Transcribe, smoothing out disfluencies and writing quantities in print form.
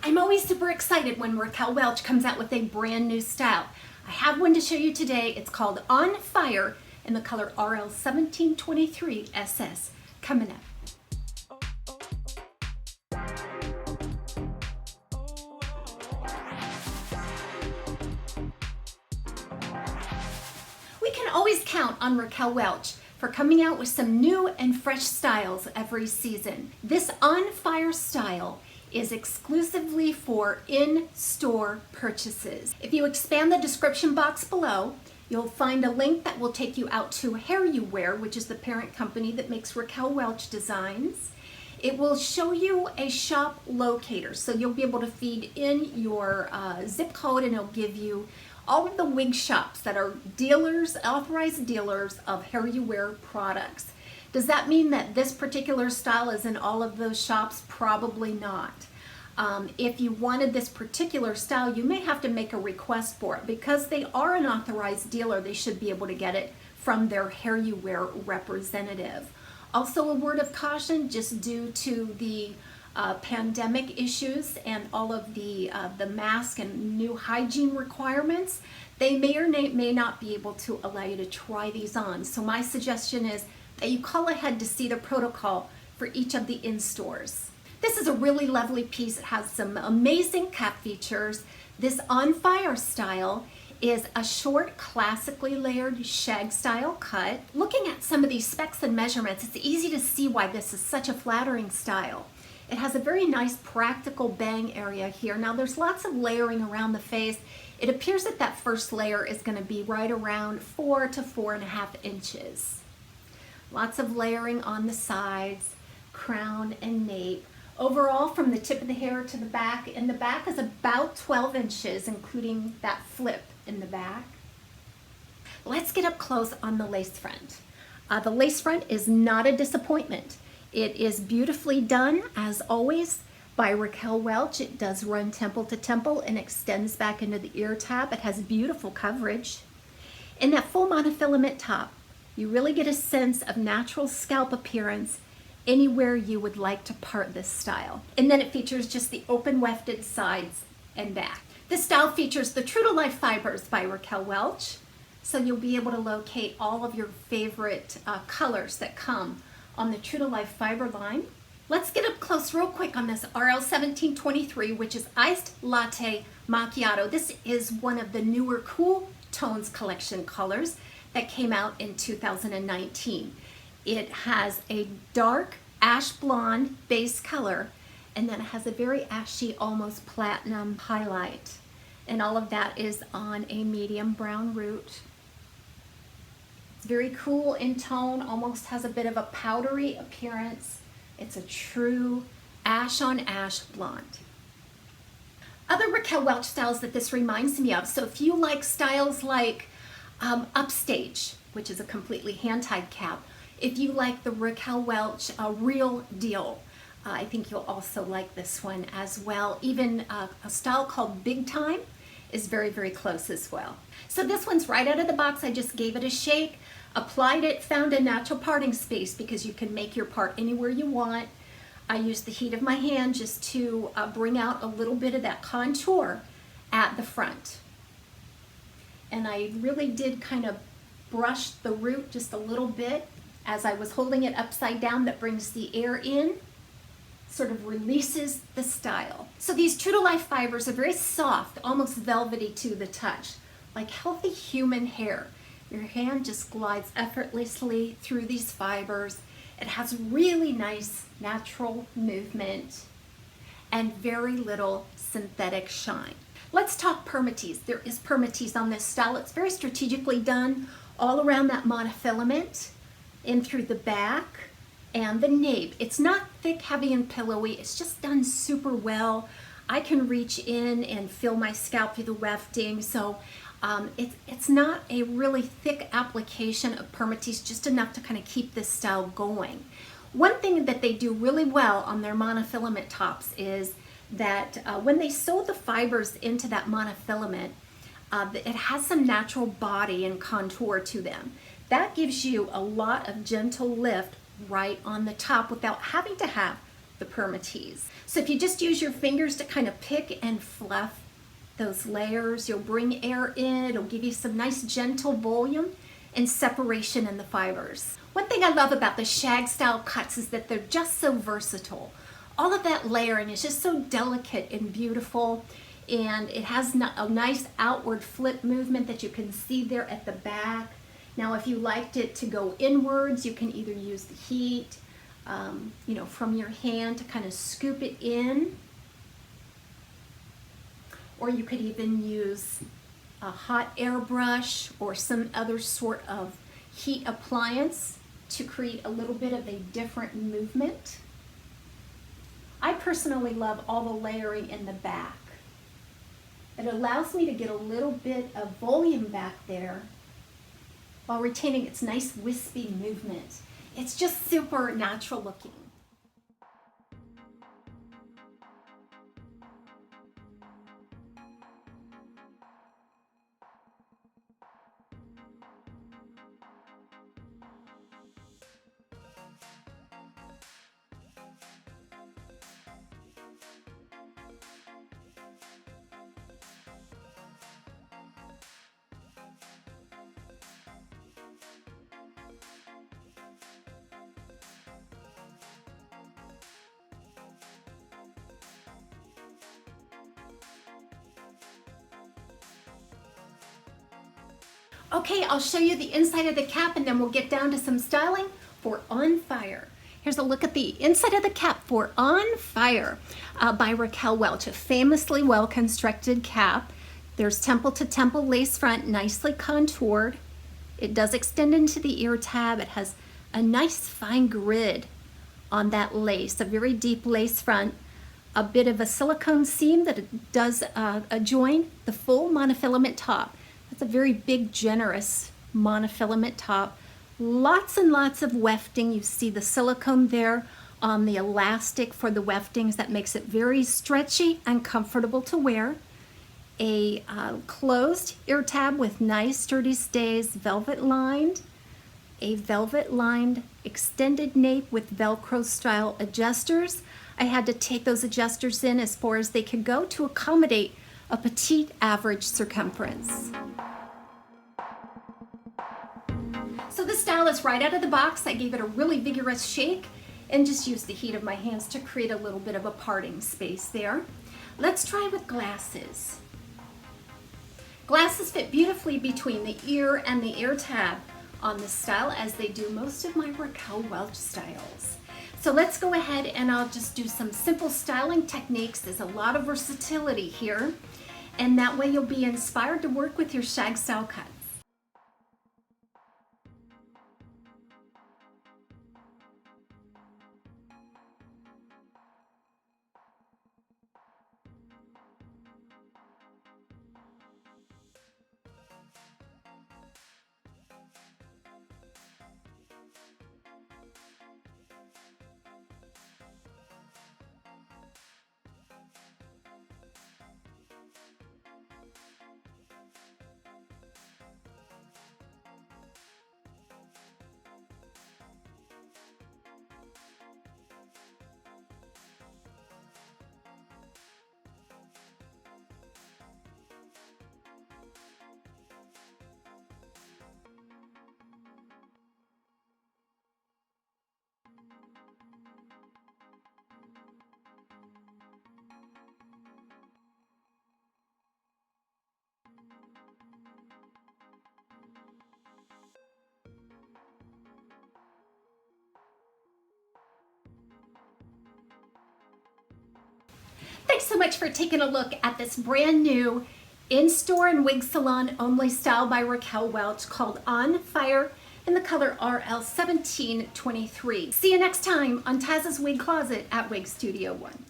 I'm always super excited when Raquel Welch comes out with a brand new style. I have one to show you today. It's called On Fire in the color RL1723 SS. Coming up. We can always count on Raquel Welch for coming out with some new and fresh styles every season. This On Fire style is exclusively for in-store purchases. If you expand the description box below, you'll find a link that will take you out to HairUWear, which is the parent company that makes Raquel Welch designs. It will show you a shop locator, so you'll be able to feed in your zip code and it'll give you all of the wig shops that are dealers, authorized dealers of HairUWear products. Does that mean that this particular style is in all of those shops? Probably not. If you wanted this particular style, you may have to make a request for it. Because they are an authorized dealer, they should be able to get it from their HairUWear representative. Also, a word of caution, just due to the pandemic issues and all of the mask and new hygiene requirements, they may or may not be able to allow you to try these on. So my suggestion is that you call ahead to see the protocol for each of the in-stores. This is a really lovely piece. It has some amazing cap features. This On Fire style is a short, classically layered shag style cut. Looking at some of these specs and measurements, it's easy to see why this is such a flattering style. It has a very nice practical bang area here. Now there's lots of layering around the face. It appears that that first layer is going to be right around 4 to 4.5 inches. Lots of layering on the sides, crown and nape. Overall, from the tip of the hair to the back, and the back is about 12 inches, including that flip in the back. Let's get up close on the lace front. The lace front is not a disappointment. It is beautifully done, as always, by Raquel Welch. It does run temple to temple and extends back into the ear tab. It has beautiful coverage. In that full monofilament top, you really get a sense of natural scalp appearance anywhere you would like to part this style. And then it features just the open wefted sides and back. This style features the True to Life fibers by Raquel Welch, so you'll be able to locate all of your favorite colors that come on the True to Life fiber line. Let's get up close real quick on this RL1723, which is Iced Latte Macchiato. This is one of the newer Cool Tones collection colors that came out in 2019. It has a dark ash blonde base color, and then it has a very ashy, almost platinum highlight. And all of that is on a medium brown root. It's very cool in tone, almost has a bit of a powdery appearance. It's a true ash on ash blonde. Other Raquel Welch styles that this reminds me of, so if you like styles like Upstage, which is a completely hand-tied cap, if you like the Raquel Welch Real Deal, I think you'll also like this one as well. Even a style called Big Time is very, very close as well. So this one's right out of the box. I just gave it a shake, applied it, found a natural parting space because you can make your part anywhere you want. I used the heat of my hand just to bring out a little bit of that contour at the front. And I really did kind of brush the root just a little bit as I was holding it upside down. That brings the air in, sort of releases the style. So these True to Life fibers are very soft, almost velvety to the touch, like healthy human hair. Your hand just glides effortlessly through these fibers. It has really nice natural movement and very little synthetic shine. Let's talk permatease. There is permatease on this style. It's very strategically done all around that monofilament, in through the back and the nape. It's not thick, heavy, and pillowy. It's just done super well. I can reach in and feel my scalp through the wefting, so it's not a really thick application of permatease, just enough to kind of keep this style going. One thing that they do really well on their monofilament tops is that when they sew the fibers into that monofilament, it has some natural body and contour to them. That gives you a lot of gentle lift right on the top without having to have the permatease. So if you just use your fingers to kind of pick and fluff those layers, you'll bring air in, it'll give you some nice gentle volume and separation in the fibers. One thing I love about the shag style cuts is that they're just so versatile. All of that layering is just so delicate and beautiful, and it has a nice outward flip movement that you can see there at the back. Now if you liked it to go inwards, you can either use the heat, from your hand to kind of scoop it in, or you could even use a hot airbrush or some other sort of heat appliance to create a little bit of a different movement. I personally love all the layering in the back. It allows me to get a little bit of volume back there while retaining its nice wispy movement. It's just super natural looking. Okay, I'll show you the inside of the cap and then we'll get down to some styling for On Fire. Here's a look at the inside of the cap for On Fire by Raquel Welch, a famously well-constructed cap. There's temple to temple lace front, nicely contoured. It does extend into the ear tab. It has a nice fine grid on that lace, a very deep lace front, a bit of a silicone seam that it does adjoin the full monofilament top. That's a very big, generous monofilament top. Lots and lots of wefting. You see the silicone there on the elastic for the weftings. That makes it very stretchy and comfortable to wear. A closed ear tab with nice sturdy stays, velvet lined. A velvet lined extended nape with Velcro style adjusters. I had to take those adjusters in as far as they could go to accommodate a petite average circumference. So the style is right out of the box. I gave it a really vigorous shake and just used the heat of my hands to create a little bit of a parting space there. Let's try with glasses. Glasses fit beautifully between the ear and the ear tab on this style, as they do most of my Raquel Welch styles. So let's go ahead and I'll just do some simple styling techniques. There's a lot of versatility here, and that way you'll be inspired to work with your shag style cuts. Thanks so much for taking a look at this brand new in-store and wig salon only style by Raquel Welch called On Fire in the color RL1723. See you next time on TAZ's Wig Closet at Wig Studio 1.